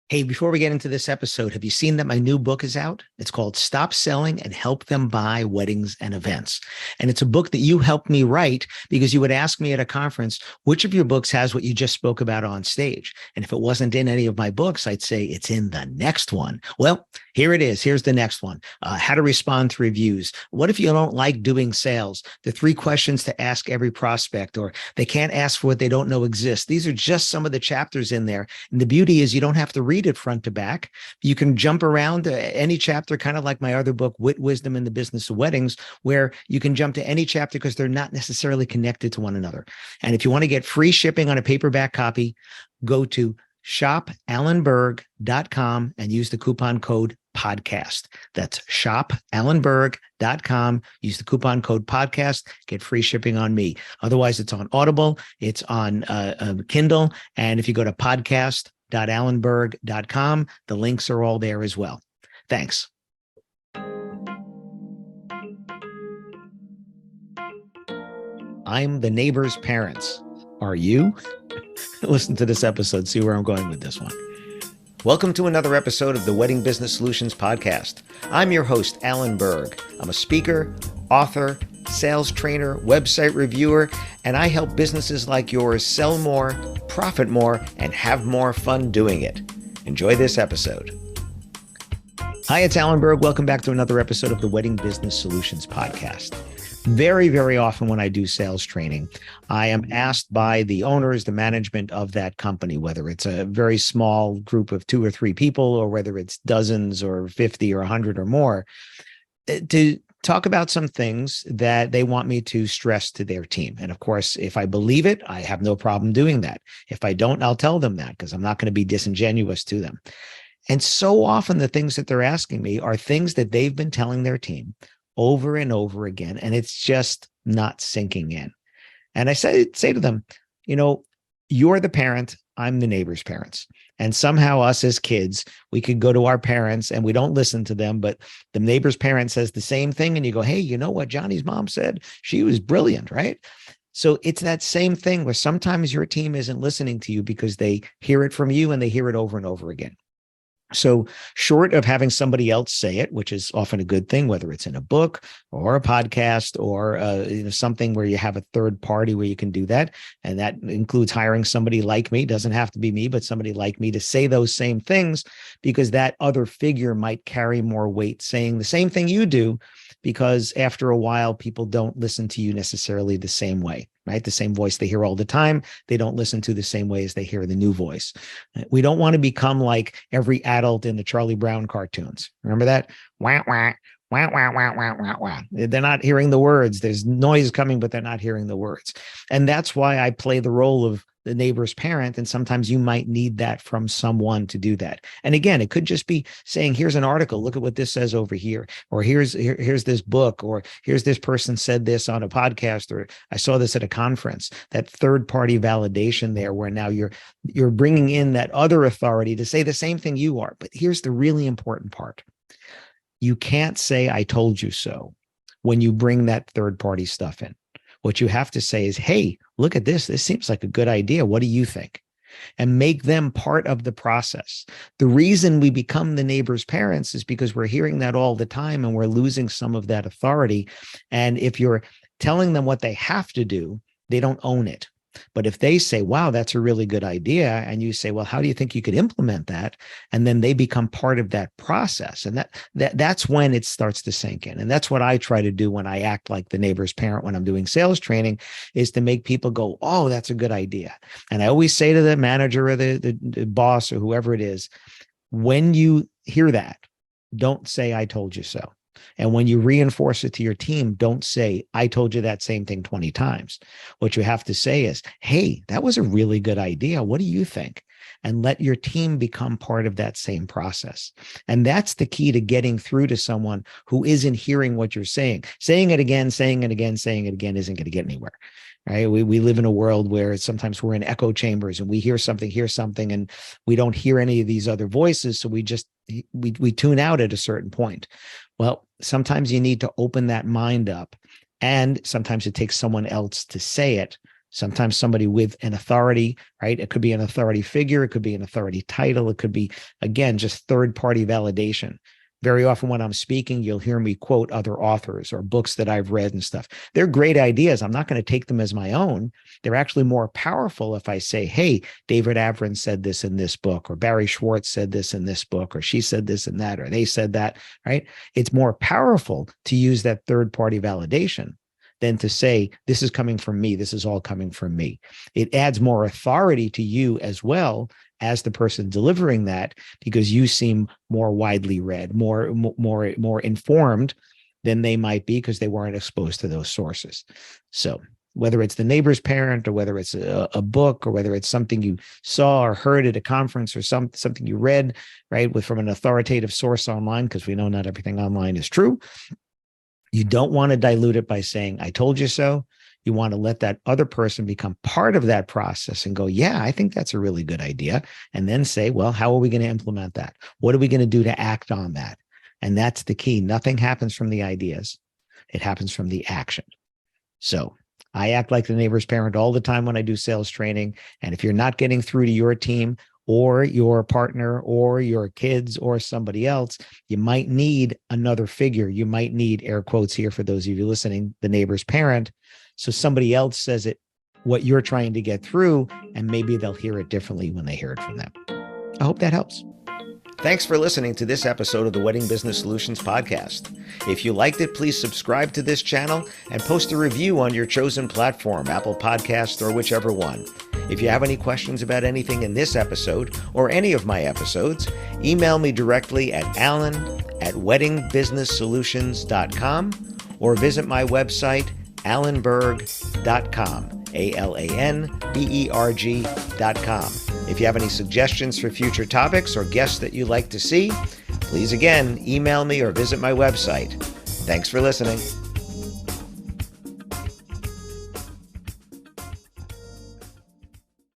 Hey, before we get into this episode, have you seen that my new book is out? It's called Stop Selling and Help Them Buy Weddings and Events. And it's a book that you helped me write because you would ask me at a conference, which of your books has what you just spoke about on stage? And if it wasn't in any of my books, I'd say it's in the next one. Well, here it is. Here's the next one. How to respond to reviews. What if you don't like doing sales? The 3 questions to ask every prospect, or they can't ask for what they don't know exists. These are just some of the chapters in there. And the beauty is you don't have to read it front to back. You can jump around to any chapter, kind of like my other book, Wit, Wisdom, and the Business of Weddings, where you can jump to any chapter because they're not necessarily connected to one another. And if you want to get free shipping on a paperback copy, go to shopalanberg.com and use the coupon code podcast. That's shopalanberg.com. Use the coupon code podcast. Get free shipping on me. Otherwise, it's on Audible. It's on Kindle. And if you go to podcast.allenberg.com, the links are all there as well. Thanks. I'm the neighbor's parents. Are you? Listen to this episode. See where I'm going with this one. Welcome to another episode of the Wedding Business Solutions Podcast. I'm your host, Allen Berg. I'm a speaker, author, sales trainer, website reviewer, and I help businesses like yours sell more, profit more, and have more fun doing it. Enjoy this episode. Hi, it's Allen Berg. Welcome back to another episode of the Wedding Business Solutions Podcast. Very, very often when I do sales training, I am asked by the owners, the management of that company, whether it's a very small group of 2 or 3 people, or whether it's dozens or 50 or 100 or more, to talk about some things that they want me to stress to their team. And of course, if I believe it, I have no problem doing that. If I don't, I'll tell them that because I'm not going to be disingenuous to them. And so often the things that they're asking me are things that they've been telling their team over and over again, and it's just not sinking in. And I say to them, you're the parent, I'm the neighbor's parents. And somehow us as kids, we could go to our parents and we don't listen to them, but the neighbor's parent says the same thing. And you go, hey, you know what Johnny's mom said? She was brilliant, right? So it's that same thing where sometimes your team isn't listening to you because they hear it from you and they hear it over and over again. So short of having somebody else say it, which is often a good thing, whether it's in a book or a podcast or something where you have a third party where you can do that. And that includes hiring somebody like me. It doesn't have to be me, but somebody like me to say those same things, because that other figure might carry more weight saying the same thing you do, because after a while, people don't listen to you necessarily the same way, right? The same voice they hear all the time, they don't listen to the same way as they hear the new voice. We don't want to become like every adult in the Charlie Brown cartoons. Remember that? Wah, wah, wah, wah, wah, wah, wah, wah. They're not hearing the words. There's noise coming, but they're not hearing the words. And that's why I play the role of the neighbor's parent. And sometimes you might need that from someone to do that. And again, it could just be saying, here's an article, look at what this says over here, or here's this book, or here's this person said this on a podcast, or I saw this at a conference. That third party validation there, where now you're bringing in that other authority to say the same thing you are. But here's the really important part. You can't say, I told you so, when you bring that third party stuff in. What you have to say is, hey, look at this. This seems like a good idea. What do you think? And make them part of the process. The reason we become the neighbor's parents is because we're hearing that all the time and we're losing some of that authority. And if you're telling them what they have to do, they don't own it. But if they say, wow, that's a really good idea, and you say, well, how do you think you could implement that? And then they become part of that process. And that's when it starts to sink in. And that's what I try to do when I act like the neighbor's parent when I'm doing sales training, is to make people go, oh, that's a good idea. And I always say to the manager or the boss or whoever it is, when you hear that, don't say, I told you so. And when you reinforce it to your team, don't say, I told you that same thing 20 times. What you have to say is, hey, that was a really good idea. What do you think? And let your team become part of that same process. And that's the key to getting through to someone who isn't hearing what you're saying. Saying it again, saying it again, saying it again isn't going to get anywhere. Right? We live in a world where sometimes we're in echo chambers and we hear something, and we don't hear any of these other voices. So we tune out at a certain point. Well, sometimes you need to open that mind up, and sometimes it takes someone else to say it Sometimes somebody with an authority, right? It could be an authority figure. It could be an authority title. It could be, again, just third-party validation. Very often when I'm speaking, you'll hear me quote other authors or books that I've read and stuff. They're great ideas. I'm not going to take them as my own. They're actually more powerful if I say, hey, David Avrin said this in this book, or Barry Schwartz said this in this book, or she said this and that, or they said that, right? It's more powerful to use that third-party validation than to say, this is coming from me. This is all coming from me. It adds more authority to you as well as the person delivering that, because you seem more widely read, more informed than they might be because they weren't exposed to those sources. So whether it's the neighbor's parent, or whether it's a book, or whether it's something you saw or heard at a conference, or something you read, right, from an authoritative source online, because we know not everything online is true. You don't want to dilute it by saying, I told you so. You want to let that other person become part of that process and go, yeah, I think that's a really good idea. And then say, well, how are we going to implement that? What are we going to do to act on that? And that's the key. Nothing happens from the ideas. It happens from the action. So I act like the neighbor's parent all the time when I do sales training. And if you're not getting through to your team or your partner or your kids or somebody else, you might need another figure. You might need, air quotes here for those of you listening, the neighbor's parent. So somebody else says it, what you're trying to get through, and maybe they'll hear it differently when they hear it from them. I hope that helps. Thanks for listening to this episode of the Wedding Business Solutions podcast. If you liked it, please subscribe to this channel and post a review on your chosen platform, Apple Podcasts or whichever one. If you have any questions about anything in this episode or any of my episodes, email me directly at alan@weddingbusinesssolutions.com or visit my website, alanberg.com, alanberg.com. If you have any suggestions for future topics or guests that you'd like to see, please again, email me or visit my website. Thanks for listening.